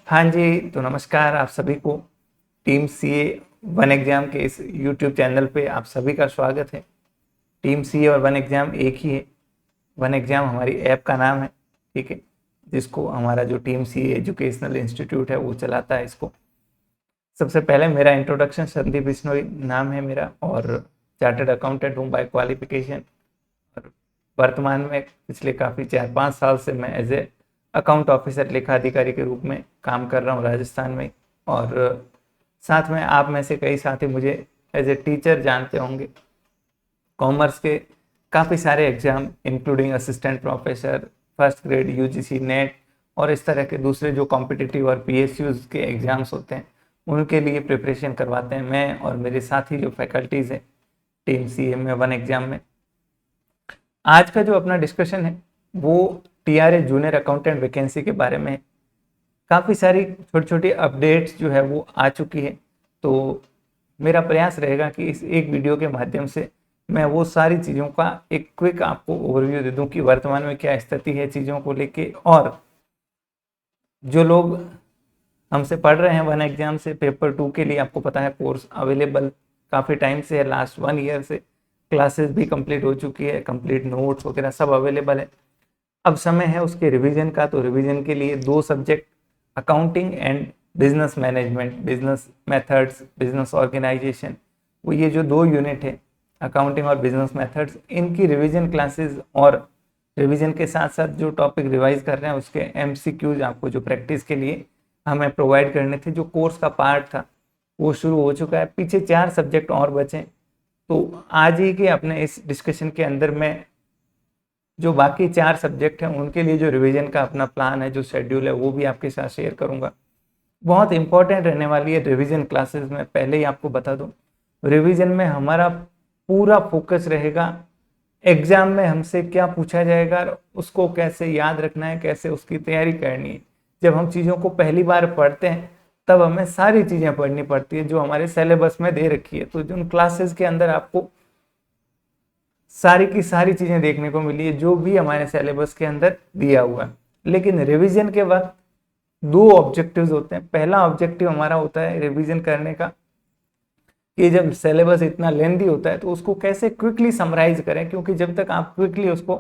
हाँ जी, तो नमस्कार आप सभी को। टीम सीए वन एग्ज़ाम के इस यूट्यूब चैनल पे आप सभी का स्वागत है। टीम सीए और वन एग्ज़ाम एक ही है। वन एग्ज़ाम हमारी ऐप का नाम है, ठीक है, जिसको हमारा जो टीम सीए एजुकेशनल इंस्टीट्यूट है वो चलाता है इसको। सबसे पहले मेरा इंट्रोडक्शन, संदीप बिश्नोई नाम है मेरा और चार्टर्ड अकाउंटेंट हूँ बाय क्वालिफिकेशन। और वर्तमान में पिछले काफ़ी 4-5 साल से मैं एज ए अकाउंट ऑफिसर लेखा अधिकारी के रूप में काम कर रहा हूँ राजस्थान में। और साथ में आप में से कई साथी मुझे एज ए टीचर जानते होंगे। कॉमर्स के काफ़ी सारे exam including assistant professor, first grade, UGC net और इस तरह के दूसरे जो कॉम्पिटिटिव और पीएसयूज़ के एग्ज़ाम्स होते हैं उनके लिए प्रिपरेशन करवाते हैं मैं और मेरे साथी जो फैकल्टीज़ हैं टीम सीए में वन एग्ज़ाम में। आज का जो अपना डिस्कशन है वो टीआरए जूनियर अकाउंटेंट वैकेंसी के बारे में है। काफ़ी सारी छोटी छोटी अपडेट्स जो है वो आ चुकी है, तो मेरा प्रयास रहेगा कि इस एक वीडियो के माध्यम से मैं वो सारी चीज़ों का एक क्विक आपको ओवरव्यू दे दूं कि वर्तमान में क्या स्थिति है चीज़ों को लेके। और जो लोग हमसे पढ़ रहे हैं वन एग्जाम से पेपर 2 के लिए, आपको पता है कोर्स अवेलेबल काफ़ी टाइम से है, लास्ट 1 ईयर से क्लासेस भी कंप्लीट हो चुकी है, कंप्लीट नोट्स वगैरह सब अवेलेबल है। अब समय है उसके रिवीजन का। तो रिवीजन के लिए 2 subject, accounting and business management, business methods, business organisation, वो ये जो 2 यूनिट है अकाउंटिंग और बिजनेस मेथड्स, इनकी रिवीजन क्लासेस और रिवीजन के साथ साथ जो टॉपिक रिवाइज कर रहे हैं उसके एमसीक्यूज आपको जो प्रैक्टिस के लिए हमें प्रोवाइड करने थे, जो कोर्स का पार्ट था वो शुरू हो चुका है। पीछे 4 सब्जेक्ट और बचे, तो आज ही के अपने इस डिस्कशन के अंदर मैं जो बाकी 4 सब्जेक्ट हैं उनके लिए जो रिवीजन का अपना प्लान है, जो शेड्यूल है, वो भी आपके साथ शेयर करूंगा। बहुत इंपॉर्टेंट रहने वाली है रिवीजन क्लासेस में। पहले ही आपको बता दूं, रिवीजन में हमारा पूरा फोकस रहेगा एग्जाम में हमसे क्या पूछा जाएगा, उसको कैसे याद रखना है, कैसे उसकी तैयारी करनी है। जब हम चीज़ों को पहली बार पढ़ते हैं तब हमें सारी चीज़ें पढ़नी पड़ती है जो हमारे सिलेबस में दे रखी है। तो जिन क्लासेस के अंदर आपको सारी की सारी चीज़ें देखने को मिली है जो भी हमारे सिलेबस के अंदर दिया हुआ है। लेकिन रिवीजन के वक्त 2 ऑब्जेक्टिव्स होते हैं। पहला ऑब्जेक्टिव हमारा होता है रिवीजन करने का कि जब सिलेबस इतना लेंथी होता है तो उसको कैसे क्विकली समराइज करें, क्योंकि जब तक आप क्विकली उसको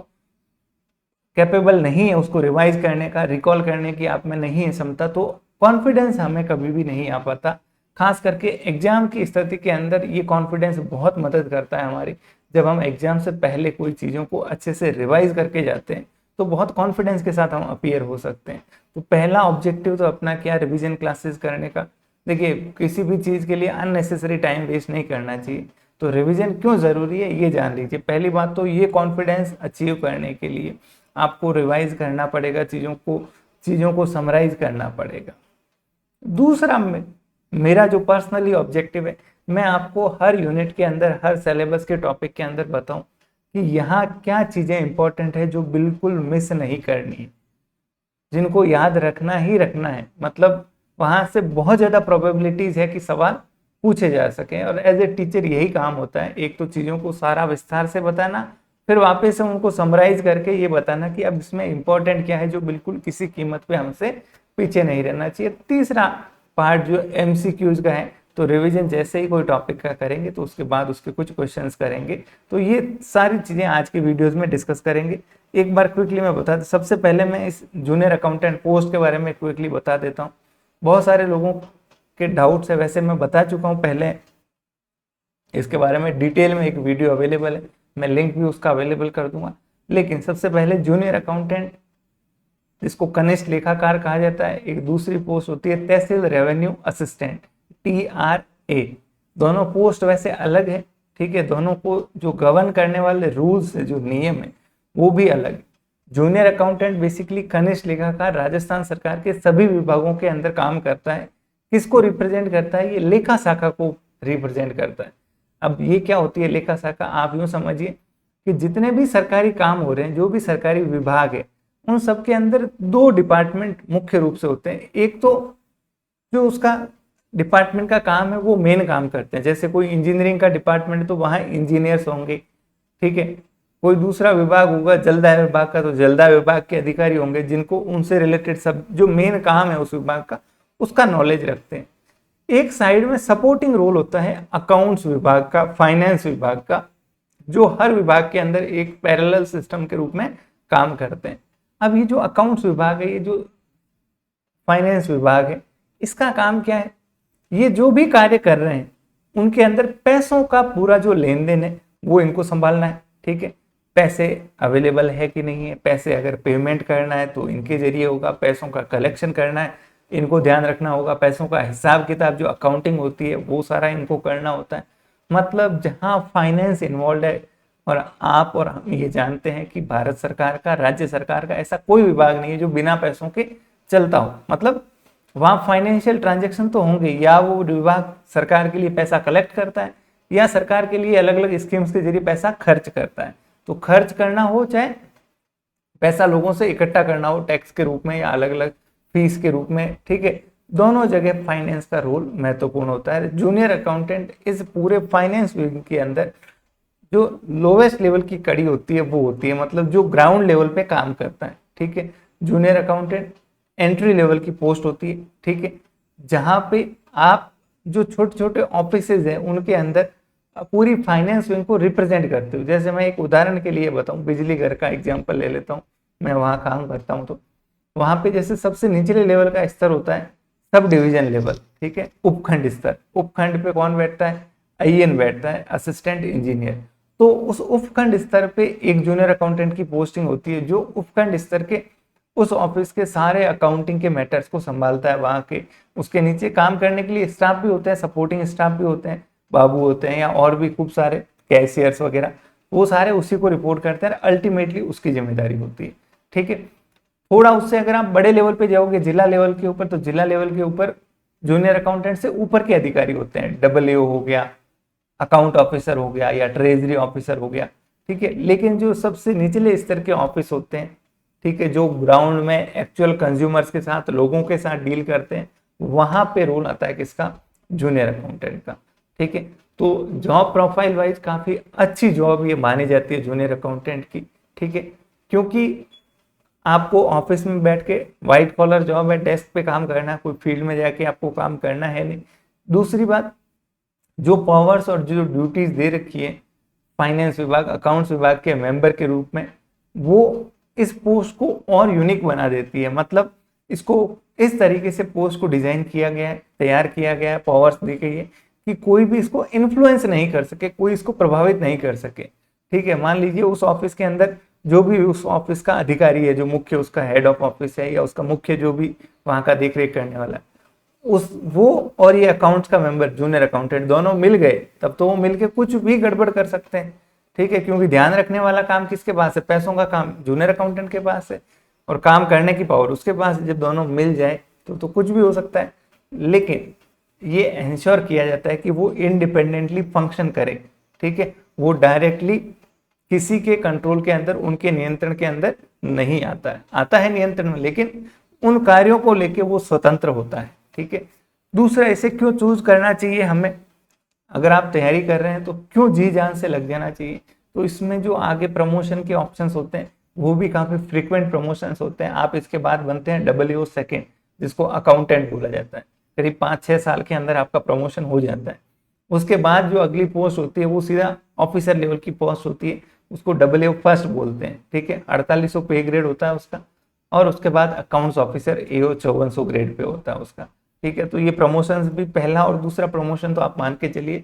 कैपेबल नहीं है उसको रिवाइज करने का, रिकॉल करने की आप में नहीं है क्षमता, तो कॉन्फिडेंस हमें कभी भी नहीं आ पाता। खास करके एग्जाम की स्थिति के अंदर ये कॉन्फिडेंस बहुत मदद करता है हमारी। जब हम एग्जाम से पहले कोई चीज़ों को अच्छे से रिवाइज करके जाते हैं तो बहुत कॉन्फिडेंस के साथ हम अपीयर हो सकते हैं। तो पहला ऑब्जेक्टिव तो अपना क्या, रिवीजन क्लासेस करने का। देखिए, किसी भी चीज़ के लिए अननेसेसरी टाइम वेस्ट नहीं करना चाहिए। तो रिवीजन क्यों ज़रूरी है ये जान लीजिए। पहली बात तो ये कॉन्फिडेंस अचीव करने के लिए आपको रिवाइज करना पड़ेगा, चीज़ों को समराइज करना पड़ेगा। दूसरा मेरा जो पर्सनली ऑब्जेक्टिव है, मैं आपको हर यूनिट के अंदर, हर सिलेबस के टॉपिक के अंदर बताऊं कि यहाँ क्या चीज़ें इंपॉर्टेंट है जो बिल्कुल मिस नहीं करनी है, जिनको याद रखना ही रखना है। मतलब वहाँ से बहुत ज़्यादा प्रोबेबिलिटीज़ है कि सवाल पूछे जा सकें। और एज ए टीचर यही काम होता है, एक तो चीज़ों को सारा विस्तार से बताना, फिर वापस से उनको समराइज करके ये बताना कि अब इसमें इंपॉर्टेंट क्या है जो बिल्कुल किसी कीमत पे हमसे पीछे नहीं रहना चाहिए। तीसरा पार्ट जो एमसीक्यूज का है, तो रिवीजन जैसे ही कोई टॉपिक का करेंगे तो उसके बाद उसके कुछ क्वेश्चंस करेंगे। तो ये सारी चीज़ें आज के वीडियोस में डिस्कस करेंगे। एक बार क्विकली मैं बता दूं, सबसे पहले मैं इस जूनियर अकाउंटेंट पोस्ट के बारे में क्विकली बता देता हूँ। बहुत सारे लोगों के डाउट्स है, वैसे मैं बता चुका हूँ पहले, इसके बारे में डिटेल में एक वीडियो अवेलेबल है, मैं लिंक भी उसका अवेलेबल कर दूंगा। लेकिन सबसे पहले जूनियर अकाउंटेंट, जिसको कनिष्ठ लेखाकार कहा जाता है, एक दूसरी पोस्ट होती है तहसील रेवेन्यू असिस्टेंट, TRA। दोनों पोस्ट वैसे अलग है, ठीक है, दोनों को जो गवर्न करने वाले रूल्स है, जो नियम है, वो भी अलग है। जूनियर अकाउंटेंट बेसिकली कनिष्ठ लेखाकार राजस्थान सरकार के सभी विभागों के अंदर काम करता है। किसको रिप्रेजेंट करता है? ये लेखा शाखा को रिप्रेजेंट करता है। अब ये क्या होती है लेखा शाखा? आप यूं समझिए कि जितने भी सरकारी काम हो रहे हैं, जो भी सरकारी विभाग है, उन सब के अंदर 2 डिपार्टमेंट मुख्य रूप से होते हैं। एक तो जो उसका डिपार्टमेंट का काम है वो मेन काम करते हैं, जैसे कोई इंजीनियरिंग का डिपार्टमेंट तो वहाँ इंजीनियर्स होंगे, ठीक है। कोई दूसरा विभाग होगा जलदाय विभाग का, तो जलदाय विभाग के अधिकारी होंगे जिनको उनसे रिलेटेड सब जो मेन काम है उस विभाग का उसका नॉलेज रखते हैं। एक साइड में सपोर्टिंग रोल होता है अकाउंट्स विभाग का, फाइनेंस विभाग का, जो हर विभाग के अंदर एक पैरेलल सिस्टम के रूप में काम करते हैं। अब ये जो अकाउंट्स विभाग है, ये जो फाइनेंस विभाग है, इसका काम क्या है? ये जो भी कार्य कर रहे हैं उनके अंदर पैसों का पूरा जो लेन देन है वो इनको संभालना है। ठीक है, पैसे अवेलेबल है कि नहीं है, पैसे अगर पेमेंट करना है तो इनके जरिए होगा, पैसों का कलेक्शन करना है इनको ध्यान रखना होगा, पैसों का हिसाब किताब जो अकाउंटिंग होती है वो सारा इनको करना होता है। मतलब जहां फाइनेंस इन्वॉल्व है, और आप और हम ये जानते हैं कि भारत सरकार का, राज्य सरकार का ऐसा कोई विभाग नहीं है जो बिना पैसों के चलता हो। मतलब वहां फाइनेंशियल ट्रांजैक्शन तो होंगे, या वो विभाग सरकार के लिए पैसा कलेक्ट करता है या सरकार के लिए अलग अलग स्कीम्स के जरिए पैसा खर्च करता है। तो खर्च करना हो चाहे पैसा लोगों से इकट्ठा करना हो टैक्स के रूप में या अलग अलग फीस के रूप में, ठीक है, दोनों जगह फाइनेंस का रोल महत्वपूर्ण होता है। जूनियर अकाउंटेंट इस पूरे फाइनेंस विंग के अंदर जो लोवेस्ट लेवल की कड़ी होती है वो होती है, मतलब जो ग्राउंड लेवल पे काम करता है। ठीक है, जूनियर अकाउंटेंट एंट्री लेवल की पोस्ट होती है। ठीक है, जहां पे आप जो छोटे छोटे ऑफिसेज हैं उनके अंदर पूरी फाइनेंस विंग को रिप्रेजेंट करते हो। जैसे मैं एक उदाहरण के लिए बताऊं, बिजली घर का एग्जांपल ले लेता हूं, मैं वहां काम करता हूं, तो वहां पे जैसे सबसे निचले लेवल का स्तर होता है सब डिवीजन लेवल। ठीक है, उपखंड स्तर, उपखंड पे कौन बैठता है? आईएन बैठता है, असिस्टेंट इंजीनियर। तो उस उपखंड स्तर पे एक जूनियर अकाउंटेंट की पोस्टिंग होती है जो उपखंड स्तर के उस ऑफिस के सारे अकाउंटिंग के मैटर्स को संभालता है। वहां के उसके नीचे काम करने के लिए स्टाफ भी होते हैं, सपोर्टिंग स्टाफ भी होते हैं, बाबू होते हैं या और भी खूब सारे कैशियर्स वगैरह, वो सारे उसी को रिपोर्ट करते हैं, अल्टीमेटली उसकी जिम्मेदारी होती है। ठीक है, थोड़ा उससे अगर आप बड़े लेवल पे जाओगे जिला लेवल के ऊपर, तो जिला लेवल के ऊपर जूनियर अकाउंटेंट से ऊपर के अधिकारी होते हैं, डबल हो गया, अकाउंट ऑफिसर हो गया या ट्रेजरी ऑफिसर हो गया। ठीक है, लेकिन जो सबसे निचले स्तर के ऑफिस होते हैं, ठीक है, जो ग्राउंड में एक्चुअल कंज्यूमर्स के साथ, लोगों के साथ डील करते हैं, वहां पे रोल आता है किसका? जूनियर अकाउंटेंट का। ठीक है, तो जॉब प्रोफाइल वाइज काफी अच्छी जॉब ये मानी जाती है जूनियर अकाउंटेंट की। ठीक है, क्योंकि आपको ऑफिस में बैठ के व्हाइट कॉलर जॉब है, डेस्क पे काम करना है, कोई फील्ड में जाके आपको काम करना है नहीं। दूसरी बात, जो पावर्स और जो ड्यूटीज दे रखी है फाइनेंस विभाग, अकाउंट्स विभाग के मेंबर के रूप में, वो इस पोस्ट को और यूनिक बना देती है। मतलब इसको इस तरीके से पोस्ट को डिजाइन किया गया है, तैयार किया गया है, पावर्स दी गई है कि कोई भी इसको इन्फ्लुएंस नहीं कर सके, कोई इसको प्रभावित नहीं कर सके। ठीक है, मान लीजिए उस ऑफिस के अंदर जो भी उस ऑफिस का अधिकारी है, जो मुख्य उसका हेड ऑफ ऑफिस है या उसका मुख्य जो भी वहां का देख रेख करने वाला है, उस वो और ये अकाउंट्स का मेंबर जूनियर अकाउंटेंट दोनों मिल गए, तब तो वो मिलके कुछ भी गड़बड़ कर सकते हैं। ठीक है, क्योंकि ध्यान रखने वाला काम किसके पास है? पैसों का काम जूनियर अकाउंटेंट के पास है, और काम करने की पावर उसके पास है। जब दोनों मिल जाए तो कुछ भी हो सकता है, लेकिन ये इंश्योर किया जाता है कि वो इंडिपेंडेंटली फंक्शन करे। ठीक है, वो डायरेक्टली किसी के कंट्रोल के अंदर, उनके नियंत्रण के अंदर नहीं आता है, आता है नियंत्रण में, लेकिन उन कार्यों को लेके वो स्वतंत्र होता है। ठीक है, दूसरा, इसे क्यों चूज करना चाहिए हमें? अगर आप तैयारी कर रहे हैं तो क्यों जी जान से लग जाना चाहिए? तो इसमें जो आगे प्रमोशन के ऑप्शंस होते हैं वो भी काफी फ्रीक्वेंट प्रमोशंस होते हैं। आप इसके बाद बनते हैं डब्ल्यू सेकेंड, जिसको अकाउंटेंट बोला जाता है। करीब 5-6 साल के अंदर आपका प्रमोशन हो जाता है। उसके बाद जो अगली पोस्ट होती है वो सीधा ऑफिसर लेवल की पोस्ट होती है, उसको डब्ल्यू फर्स्ट बोलते हैं। ठीक है, 4800 पे ग्रेड होता है उसका, और उसके बाद अकाउंट्स ऑफिसर एओ 5400 ग्रेड पे होता है उसका। ठीक है, तो ये प्रमोशंस भी पहला और दूसरा प्रमोशन तो आप मान के चलिए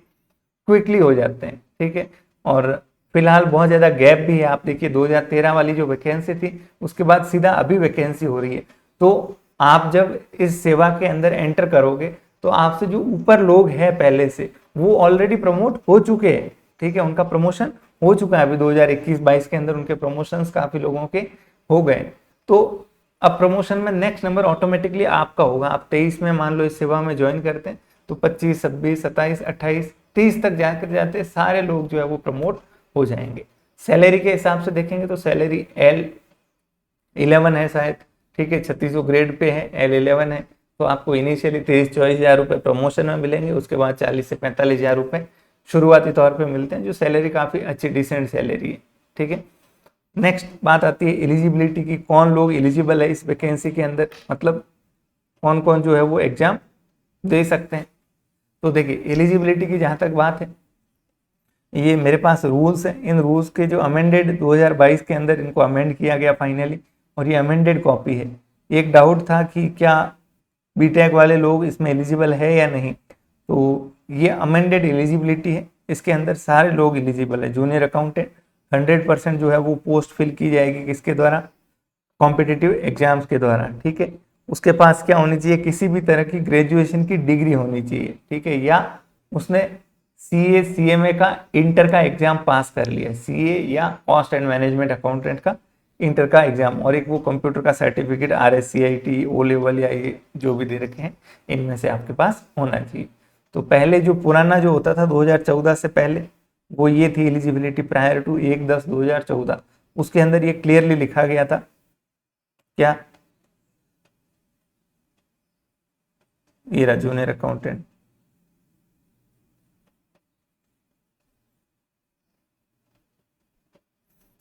क्विकली हो जाते हैं। ठीक है, और फिलहाल बहुत ज़्यादा गैप भी है। आप देखिए 2013 वाली जो वैकेंसी थी उसके बाद सीधा अभी वैकेंसी हो रही है। तो आप जब इस सेवा के अंदर एंटर करोगे तो आपसे जो ऊपर लोग हैं पहले से, वो ऑलरेडी प्रमोट हो चुके हैं। ठीक है, उनका प्रमोशन हो चुका है, अभी 2021-22 के अंदर उनके प्रमोशंस काफ़ी लोगों के हो गए। तो अब प्रमोशन में नेक्स्ट नंबर ऑटोमेटिकली आपका होगा। आप 23 में मान लो इस सेवा में ज्वाइन करते हैं तो 25, 26, 27, 28, 30 तक जाकर जाते सारे लोग जो है वो प्रमोट हो जाएंगे। सैलरी के हिसाब से देखेंगे तो सैलरी L11 है शायद। ठीक है, 3600 ग्रेड पे है, L11 है, तो आपको इनिशियली 23-24 हज़ार रुपये प्रमोशन में मिलेंगे। उसके बाद 40 से 45 हज़ार रुपये शुरुआती तौर पे मिलते हैं, जो सैलरी काफ़ी अच्छी डिसेंट सैलरी है। ठीक है, नेक्स्ट बात आती है एलिजिबिलिटी की, कौन लोग एलिजिबल है इस वैकेंसी के अंदर। मतलब कौन कौन जो है वो एग्जाम दे सकते हैं। तो देखिए एलिजिबिलिटी की जहाँ तक बात है, ये मेरे पास रूल्स हैं, इन रूल्स के जो अमेंडेड 2022 के अंदर इनको अमेंड किया गया फाइनली, और ये अमेंडेड कॉपी है। एक डाउट था कि क्या बीटेक वाले लोग इसमें एलिजिबल है या नहीं, तो ये अमेंडेड एलिजिबिलिटी है, इसके अंदर सारे लोग एलिजिबल है। जूनियर अकाउंटेंट 100% जो है वो पोस्ट फिल की जाएगी किसके द्वारा, कॉम्पिटिटिव एग्जाम्स के द्वारा, ठीक है। उसके पास क्या होनी चाहिए, किसी भी तरह की ग्रेजुएशन की डिग्री होनी चाहिए, ठीक है, या उसने सीए सीएमए का इंटर का एग्जाम पास कर लिया, सीए या कॉस्ट एंड मैनेजमेंट अकाउंटेंट का इंटर का एग्जाम, और एक वो कंप्यूटर का सर्टिफिकेट RSCIT ओ लेवल या ये जो भी दे रखे हैं इनमें से आपके पास होना चाहिए। तो पहले जो पुराना जो होता था 2014 से पहले, वो ये थी एलिजिबिलिटी प्रायर टू 1/10/2014, उसके अंदर ये क्लियरली लिखा गया था क्या, ये रहा जूनियर अकाउंटेंट,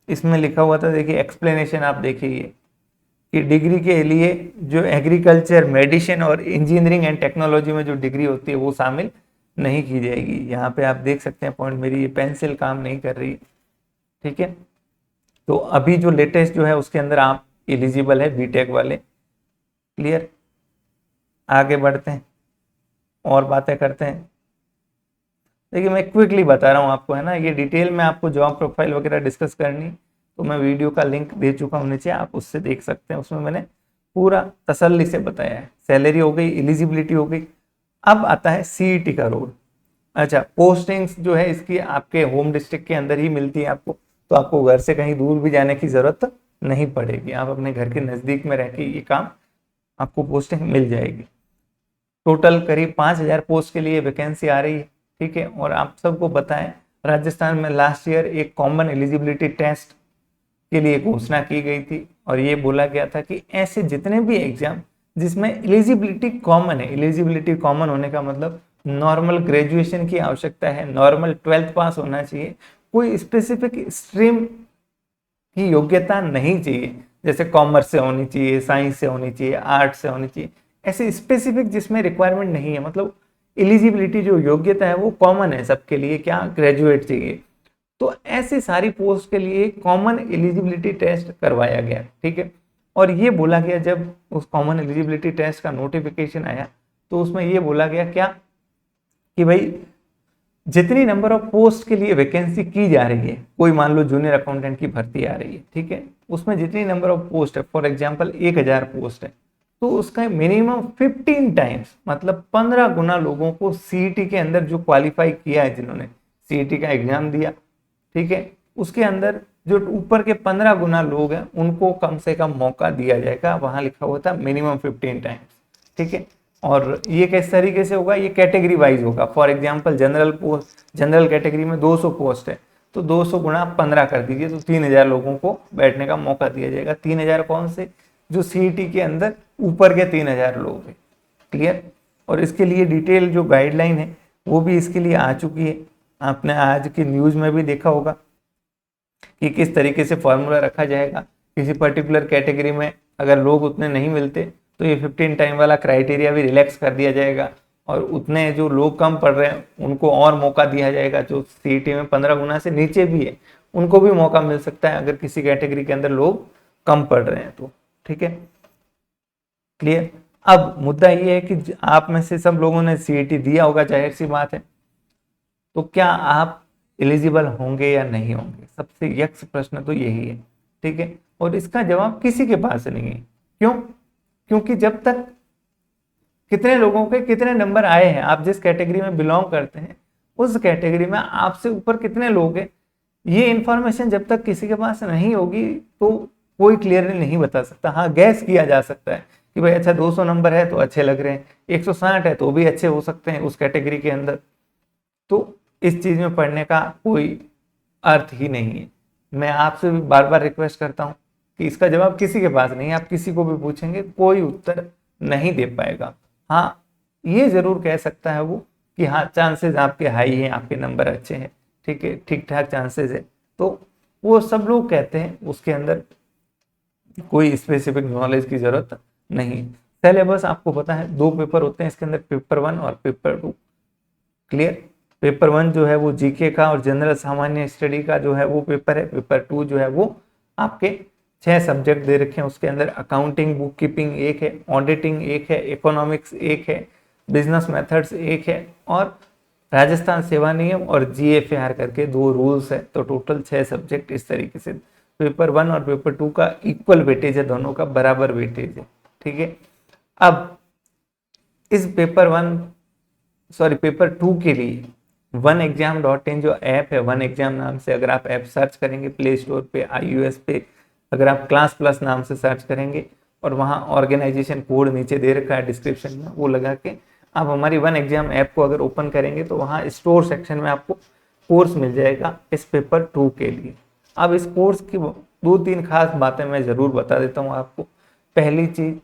इसमें लिखा हुआ था, देखिए एक्सप्लेनेशन आप देखिए कि डिग्री के लिए जो एग्रीकल्चर, मेडिसिन और इंजीनियरिंग एंड टेक्नोलॉजी में जो डिग्री होती है वो शामिल नहीं की जाएगी। यहाँ पे आप देख सकते हैं पॉइंट, मेरी ये पेंसिल काम नहीं कर रही, ठीक है। तो अभी जो लेटेस्ट जो है उसके अंदर आप एलिजिबल है बीटेक वाले, क्लियर। आगे बढ़ते हैं और बातें करते हैं। देखिए मैं क्विकली बता रहा हूँ आपको, है ना, ये डिटेल में आपको जॉब प्रोफाइल वगैरह डिस्कस करनी तो मैं वीडियो का लिंक दे चुका हूँ नीचे, आप उससे देख सकते हैं, उसमें मैंने पूरा तसल्ली से बताया है। सैलरी हो गई, एलिजिबिलिटी हो गई, अब आता है सीईटी का रोल। अच्छा, पोस्टिंग्स जो है इसकी आपके होम डिस्ट्रिक्ट के अंदर ही मिलती है आपको, तो आपको घर से कहीं दूर भी जाने की जरूरत नहीं पड़ेगी, आप अपने घर के नज़दीक में रह के ये काम आपको पोस्टिंग मिल जाएगी। टोटल करीब 5000 पोस्ट के लिए वैकेंसी आ रही है, ठीक है। और आप सबको बताएं, राजस्थान में लास्ट ईयर एक कॉमन एलिजिबिलिटी टेस्ट के लिए घोषणा की गई थी, और ये बोला गया था कि ऐसे जितने भी एग्जाम जिसमें एलिजिबिलिटी कॉमन है, एलिजिबिलिटी कॉमन होने का मतलब नॉर्मल ग्रेजुएशन की आवश्यकता है, नॉर्मल 12th पास होना चाहिए, कोई स्पेसिफिक स्ट्रीम की योग्यता नहीं चाहिए, जैसे कॉमर्स से होनी चाहिए, साइंस से होनी चाहिए, आर्ट्स से होनी चाहिए, ऐसे स्पेसिफिक जिसमें रिक्वायरमेंट नहीं है, मतलब एलिजिबिलिटी जो योग्यता है वो कॉमन है सबके लिए, क्या ग्रेजुएट चाहिए। तो ऐसी सारी पोस्ट के लिए कॉमन एलिजिबिलिटी टेस्ट करवाया गया, ठीक है। और ये बोला गया, जब उस कॉमन एलिजिबिलिटी टेस्ट का नोटिफिकेशन आया तो उसमें ये बोला गया क्या कि भाई जितनी नंबर ऑफ पोस्ट के लिए वैकेंसी की जा रही है, कोई मान लो जूनियर अकाउंटेंट की भर्ती आ रही है, ठीक है, उसमें जितनी नंबर ऑफ पोस्ट है, फॉर एग्जांपल 1000 पोस्ट है, तो उसका मिनिमम 15 टाइम्स, मतलब 15 गुना लोगों को सीईटी के अंदर जो क्वालिफाई किया है, जिन्होंने सीईटी का एग्जाम दिया, ठीक है, उसके अंदर जो ऊपर के 15 गुना लोग हैं उनको कम से कम मौका दिया जाएगा। वहां लिखा हुआ था मिनिमम 15 टाइम्स, ठीक है। और ये किस तरीके से होगा, ये कैटेगरी वाइज होगा। For example general post, general category में 200 पोस्ट है, तो 200 गुना 15 कर दीजिए, तो 3000 लोगों को बैठने का मौका दिया जाएगा। 3000 कौन से, जो सीईटी के अंदर ऊपर के 3000 लोग हैं, क्लियर। और इसके लिए डिटेल जो गाइडलाइन है वो भी इसके लिए आ चुकी है, आपने आज की न्यूज में भी देखा होगा कि किस तरीके से फॉर्मूला रखा जाएगा। किसी पर्टिकुलर कैटेगरी में अगर लोग उतने नहीं मिलते तो ये 15 टाइम वाला क्राइटेरिया भी रिलैक्स कर दिया जाएगा, और उतने जो लोग कम पढ़ रहे हैं उनको और मौका दिया जाएगा। जो सीईटी में 15 गुना से नीचे भी है उनको भी मौका मिल सकता है, अगर किसी कैटेगरी के अंदर लोग कम पढ़ रहे हैं तो, ठीक है, क्लियर। अब मुद्दा ये है कि आप में से सब लोगों ने सीईटी दिया होगा, जाहिर सी बात है, तो क्या आप एलिजिबल होंगे या नहीं होंगे, सबसे यक्ष प्रश्न तो यही है, ठीक है। और इसका जवाब किसी के पास नहीं है, क्यों, क्योंकि जब तक कितने लोगों के कितने नंबर आए हैं, आप जिस कैटेगरी में बिलोंग करते हैं उस कैटेगरी में आपसे ऊपर कितने लोग हैं, ये इंफॉर्मेशन जब तक किसी के पास नहीं होगी तो कोई क्लियरली नहीं बता सकता। हाँ, गैस किया जा सकता है कि भाई अच्छा 200 नंबर है तो अच्छे लग रहे हैं, 160 है तो भी अच्छे हो सकते हैं उस कैटेगरी के अंदर, तो इस चीज में पढ़ने का कोई अर्थ ही नहीं है। मैं आपसे भी बार बार रिक्वेस्ट करता हूं कि इसका जवाब किसी के पास नहीं है, आप किसी को भी पूछेंगे कोई उत्तर नहीं दे पाएगा। हाँ, ये जरूर कह सकता है वो कि हाँ चांसेस आपके हाई हैं, आपके नंबर अच्छे हैं, ठीक है, ठीक ठाक चांसेस है, तो वो सब लोग कहते हैं, उसके अंदर कोई स्पेसिफिक नॉलेज की जरूरत नहीं। सिलेबस आपको पता है 2 पेपर होते हैं इसके अंदर, पेपर 1 और पेपर 2। क्लियर। पेपर 1 जो है वो जीके का और जनरल सामान्य स्टडी का जो है वो पेपर है। पेपर 2 जो है वो आपके 6 सब्जेक्ट दे रखे हैं, उसके अंदर अकाउंटिंग बुक कीपिंग एक है, ऑडिटिंग एक है, इकोनॉमिक्स एक है, बिजनेस मेथड्स एक है, और राजस्थान सेवा नियम और जीएफआर करके 2 रूल्स है। तो टोटल 6 सब्जेक्ट इस तरीके से पेपर 1 और पेपर 2 का इक्वल वेटेज है, दोनों का बराबर वेटेज है। ठीक है। अब इस पेपर 2 के लिए oneexam.in जो ऐप है, वन एग्जाम नाम से अगर आप ऐप सर्च करेंगे प्ले स्टोर पे, iOS पे अगर आप क्लास प्लस नाम से सर्च करेंगे और वहाँ ऑर्गेनाइजेशन कोड नीचे दे रखा है डिस्क्रिप्शन में, वो लगा के आप हमारी वन एग्जाम ऐप को अगर ओपन करेंगे तो वहाँ स्टोर सेक्शन में आपको कोर्स मिल जाएगा इस पेपर 2 के लिए। अब इस कोर्स की 2-3 खास बातें मैं ज़रूर बता देता हूँ आपको। पहली चीज़,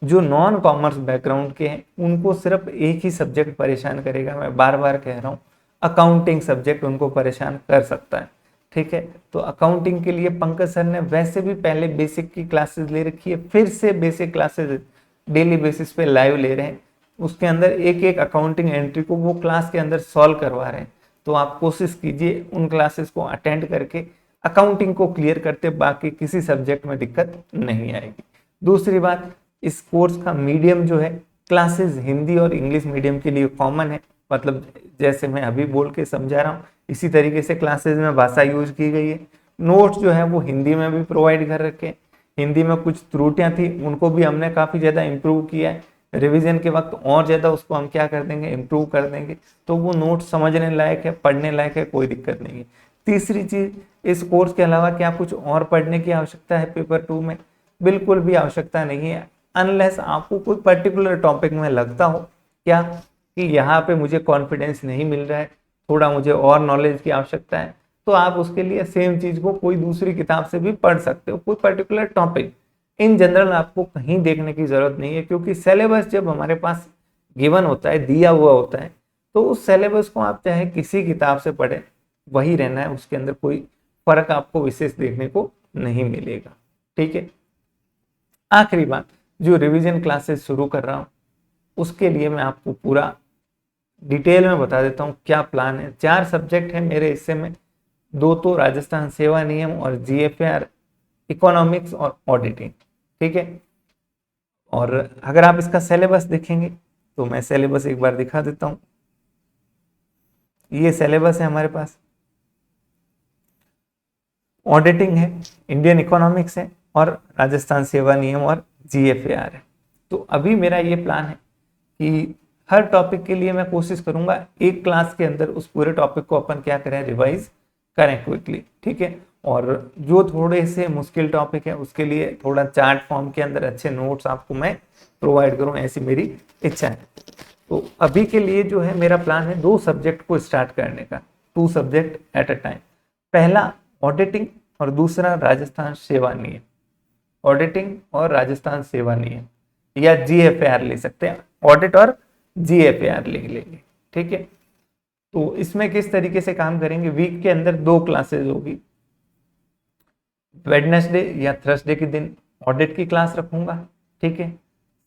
जो नॉन कॉमर्स बैकग्राउंड के हैं उनको सिर्फ एक ही सब्जेक्ट परेशान करेगा, मैं बार बार कह रहा हूँ, अकाउंटिंग सब्जेक्ट उनको परेशान कर सकता है। ठीक है। तो अकाउंटिंग के लिए पंकज सर ने वैसे भी पहले बेसिक की क्लासेस ले रखी है, फिर से बेसिक क्लासेस डेली बेसिस पे लाइव ले रहे हैं। उसके अंदर एक एक अकाउंटिंग एंट्री को वो क्लास के अंदर सॉल्व करवा रहे हैं। तो आप कोशिश कीजिए उन क्लासेस को अटेंड करके अकाउंटिंग को क्लियर करते, बाकी किसी सब्जेक्ट में दिक्कत नहीं आएगी। दूसरी बात, इस कोर्स का मीडियम जो है, क्लासेस हिंदी और इंग्लिश मीडियम के लिए कॉमन है, मतलब जैसे मैं अभी बोल के समझा रहा हूँ इसी तरीके से क्लासेस में भाषा यूज की गई है। नोट्स जो है वो हिंदी में भी प्रोवाइड कर रखे हैं। हिंदी में कुछ त्रुटियां थी उनको भी हमने काफ़ी ज़्यादा इम्प्रूव किया है। रिवीजन के वक्त और ज़्यादा उसको हम क्या कर देंगे, इम्प्रूव कर देंगे, तो वो नोट समझने लायक है, पढ़ने लायक है, कोई दिक्कत नहीं है। तीसरी चीज़, इस कोर्स के अलावा क्या कुछ और पढ़ने की आवश्यकता है पेपर 2 में? बिल्कुल भी आवश्यकता नहीं है, अनलेस आपको कोई पर्टिकुलर टॉपिक में लगता हो क्या कि यहाँ पे मुझे कॉन्फिडेंस नहीं मिल रहा है, थोड़ा मुझे और नॉलेज की आवश्यकता है, तो आप उसके लिए सेम चीज़ को कोई दूसरी किताब से भी पढ़ सकते हो। कोई पर्टिकुलर टॉपिक इन जनरल आपको कहीं देखने की ज़रूरत नहीं है, क्योंकि सिलेबस जब हमारे पास गिवन होता है, दिया हुआ होता है, तो उस सिलेबस को आप चाहे किसी किताब से पढ़ें वही रहना है, उसके अंदर कोई फर्क आपको विशेष देखने को नहीं मिलेगा। ठीक है। आखिरी बात, जो रिवीजन क्लासेस शुरू कर रहा हूँ उसके लिए मैं आपको पूरा डिटेल में बता देता हूँ क्या प्लान है। 4 सब्जेक्ट है मेरे हिस्से में, 2 तो राजस्थान सेवा नियम और जीएफआर, इकोनॉमिक्स और ऑडिटिंग। ठीक है। और अगर आप इसका सिलेबस देखेंगे तो मैं सिलेबस एक बार दिखा देता हूँ। ये सिलेबस है हमारे पास, ऑडिटिंग है, इंडियन इकोनॉमिक्स है और राजस्थान सेवा नियम और जीएफआर है। तो अभी मेरा ये प्लान है कि हर टॉपिक के लिए मैं कोशिश करूंगा एक क्लास के अंदर उस पूरे टॉपिक को अपन क्या करें, रिवाइज करें क्विकली। ठीक है। और जो थोड़े से मुश्किल टॉपिक है उसके लिए थोड़ा चार्ट फॉर्म के अंदर अच्छे नोट्स आपको मैं प्रोवाइड करूं, ऐसी मेरी इच्छा है। तो अभी के लिए जो है मेरा प्लान है 2 सब्जेक्ट को स्टार्ट करने का, 2 सब्जेक्ट एट अ टाइम। पहला ऑडिटिंग और दूसरा राजस्थान सेवा नियम। ऑडिटिंग और राजस्थान सेवा नियम या जीएफआर ले सकते हैं, ऑडिट और जीएफआर लिख लेंगे। ठीक है। तो इसमें किस तरीके से काम करेंगे, वीक के अंदर 2 क्लासेस होगी। वेडनेसडे या थर्सडे के दिन ऑडिट की क्लास रखूंगा। ठीक है।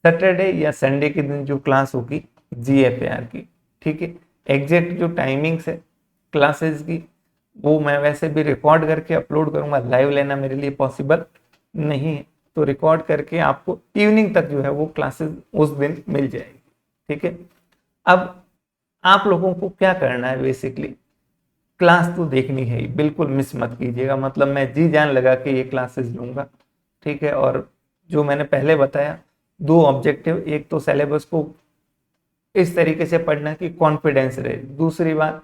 सैटरडे या संडे के दिन जो क्लास होगी जीएफआर की। ठीक है। एग्जैक्ट जो टाइमिंग्स है क्लासेस की वो मैं वैसे भी रिकॉर्ड करके अपलोड करूंगा, लाइव लेना मेरे लिए पॉसिबल नहीं है, तो रिकॉर्ड करके आपको इवनिंग तक जो है वो क्लासेस उस दिन मिल जाएगी। ठीक है। अब आप लोगों को क्या करना है, बेसिकली क्लास तो देखनी है ही, बिल्कुल मिस मत कीजिएगा, मतलब मैं जी जान लगा के ये क्लासेस लूंगा। ठीक है। और जो मैंने पहले बताया 2 ऑब्जेक्टिव, एक तो सिलेबस को इस तरीके से पढ़ना कि कॉन्फिडेंस रहे, दूसरी बात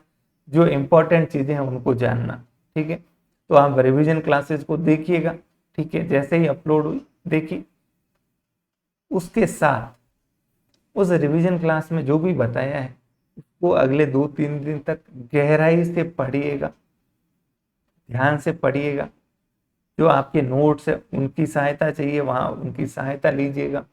जो इंपॉर्टेंट चीजें हैं उनको जानना। ठीक है। तो आप रिवीजन क्लासेस को देखिएगा। ठीक है। जैसे ही अपलोड हुई देखिए, उसके साथ उस रिवीजन क्लास में जो भी बताया है वो अगले 2-3 दिन तक गहराई से पढ़िएगा, ध्यान से पढ़िएगा। जो आपके नोट्स है उनकी सहायता चाहिए वहां उनकी सहायता लीजिएगा।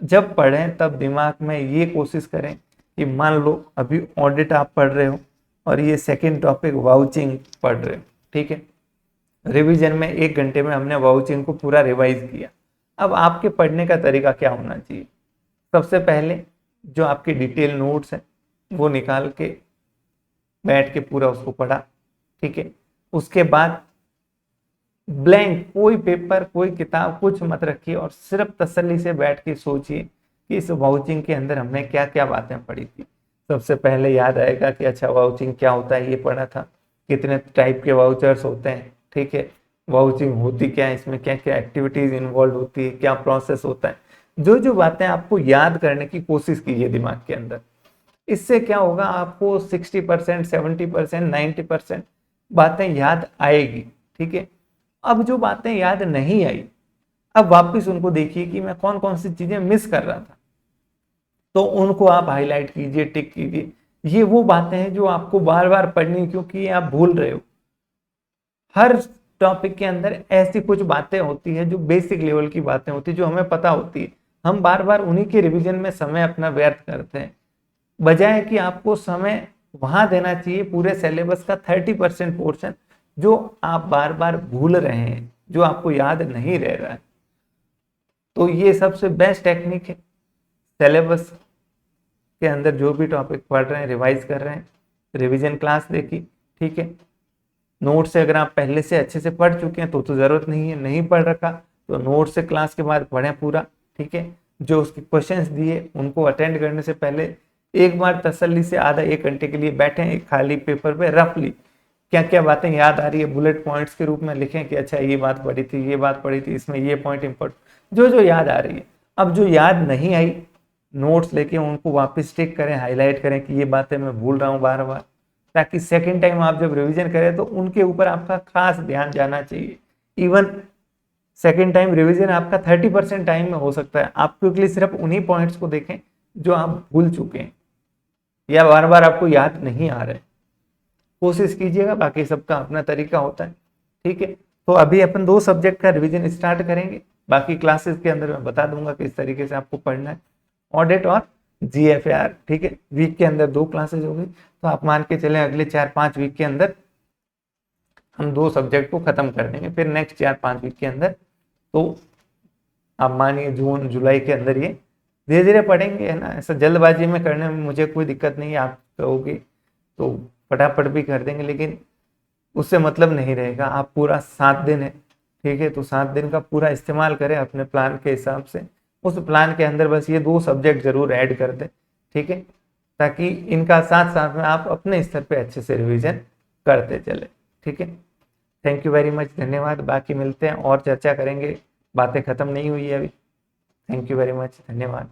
जब पढ़ें तब दिमाग में ये कोशिश करें कि मान लो अभी ऑडिट आप पढ़ रहे हो और ये सेकंड टॉपिक वाउचिंग पढ़ रहे हो। ठीक है। रिवीजन में 1 घंटे में हमने वाउचिंग को पूरा रिवाइज किया, अब आपके पढ़ने का तरीका क्या होना चाहिए? सबसे पहले जो आपके डिटेल नोट्स हैं वो निकाल के बैठ के पूरा उसको पढ़ा, ठीक है। उसके बाद ब्लैंक कोई पेपर कोई किताब कुछ मत रखिए और सिर्फ तसल्ली से बैठ के सोचिए कि इस वाउचिंग के अंदर हमने क्या क्या बातें पढ़ी थी। सबसे पहले याद आएगा कि अच्छा वाउचिंग क्या होता है, ये पढ़ा था, कितने टाइप के वाउचर्स होते हैं, ठीक है, वाउचिंग होती क्या है, इसमें क्या क्या एक्टिविटीज इन्वॉल्व होती है, क्या प्रोसेस होता है। जो जो बातें आपको याद करने की कोशिश कीजिए दिमाग के अंदर। इससे क्या होगा, आपको 60%, 70%, 90% बातें याद आएगी, ठीक है। अब जो बातें याद नहीं आई, अब वापस उनको देखिए कि मैं कौन कौन सी चीजें मिस कर रहा था, तो उनको आप हाईलाइट कीजिए, टिक कीजिए। ये वो बातें हैं जो आपको बार बार पढ़नी, क्योंकि आप भूल रहे हो। हर टॉपिक के अंदर ऐसी कुछ बातें होती है जो बेसिक लेवल की बातें होती है, जो हमें पता होती है। हम बार बार उन्हीं के रिवीजन में समय अपना व्यर्थ करते हैं, बजाय कि आपको समय वहां देना चाहिए पूरे सिलेबस का 30% पोर्शन जो आप बार बार भूल रहे हैं, जो आपको याद नहीं रह रहा है। तो ये सबसे बेस्ट टेक्निक है। सिलेबस के अंदर जो भी टॉपिक पढ़ रहे हैं, रिवाइज कर रहे हैं, रिवीजन क्लास देखी, ठीक है। नोट से अगर आप पहले से अच्छे से पढ़ चुके हैं तो जरूरत नहीं है, नहीं पढ़ रखा तो नोट से क्लास के बाद पढ़ें पूरा, ठीक है। जो उसके क्वेश्चंस दिए उनको अटेंड करने से पहले एक बार तसल्ली से आधा एक घंटे के लिए बैठें एक खाली पेपर पे, रफली क्या क्या बातें याद आ रही है बुलेट पॉइंट्स के रूप में लिखें कि अच्छा ये बात पढ़ी थी, ये बात पढ़ी थी, इसमें ये पॉइंट इंपॉर्टेंट, जो जो याद आ रही है। अब जो याद नहीं आई, नोट्स लेके उनको वापस टिक करें, हाईलाइट करें कि ये बातें मैं भूल रहा हूँ बार बार, ताकि सेकेंड टाइम आप जब रिवीजन करें तो उनके ऊपर आपका खास ध्यान जाना चाहिए। इवन सेकेंड टाइम रिवीजन आपका 30% टाइम में हो सकता है, आप क्विकली सिर्फ उन्हीं पॉइंट्स को देखें जो आप भूल चुके हैं या बार बार आपको याद नहीं आ रहे। कोशिश कीजिएगा, बाकी सबका अपना तरीका होता है, ठीक है। तो अभी अपन 2 सब्जेक्ट का रिवीजन स्टार्ट करेंगे, बाकी क्लासेस के अंदर मैं बता दूंगा किस तरीके से आपको पढ़ना है। ऑडिट और GFR, ठीक है, वीक के अंदर 2 क्लासेस होगी, तो आप मान के चलें अगले 4-5 वीक के अंदर हम 2 सब्जेक्ट को खत्म कर देंगे। फिर नेक्स्ट 4-5 वीक के अंदर तो आप मानिए जून जुलाई के अंदर ये धीरे धीरे पढ़ेंगे, है ना। ऐसा जल्दबाजी में करने में मुझे कोई दिक्कत नहीं है, आप कहोगे तो फटाफट भी कर देंगे, लेकिन उससे मतलब नहीं रहेगा। आप पूरा 7 दिन है, ठीक है, तो 7 दिन का पूरा इस्तेमाल करें अपने प्लान के हिसाब से। उस प्लान के अंदर बस ये 2 सब्जेक्ट जरूर ऐड कर दें, ठीक है, ताकि इनका साथ साथ में आप अपने स्तर पे अच्छे से रिवीजन करते चले, ठीक है। थैंक यू वेरी मच, धन्यवाद। बाकी मिलते हैं और चर्चा करेंगे, बातें खत्म नहीं हुई है अभी। थैंक यू वेरी मच, धन्यवाद।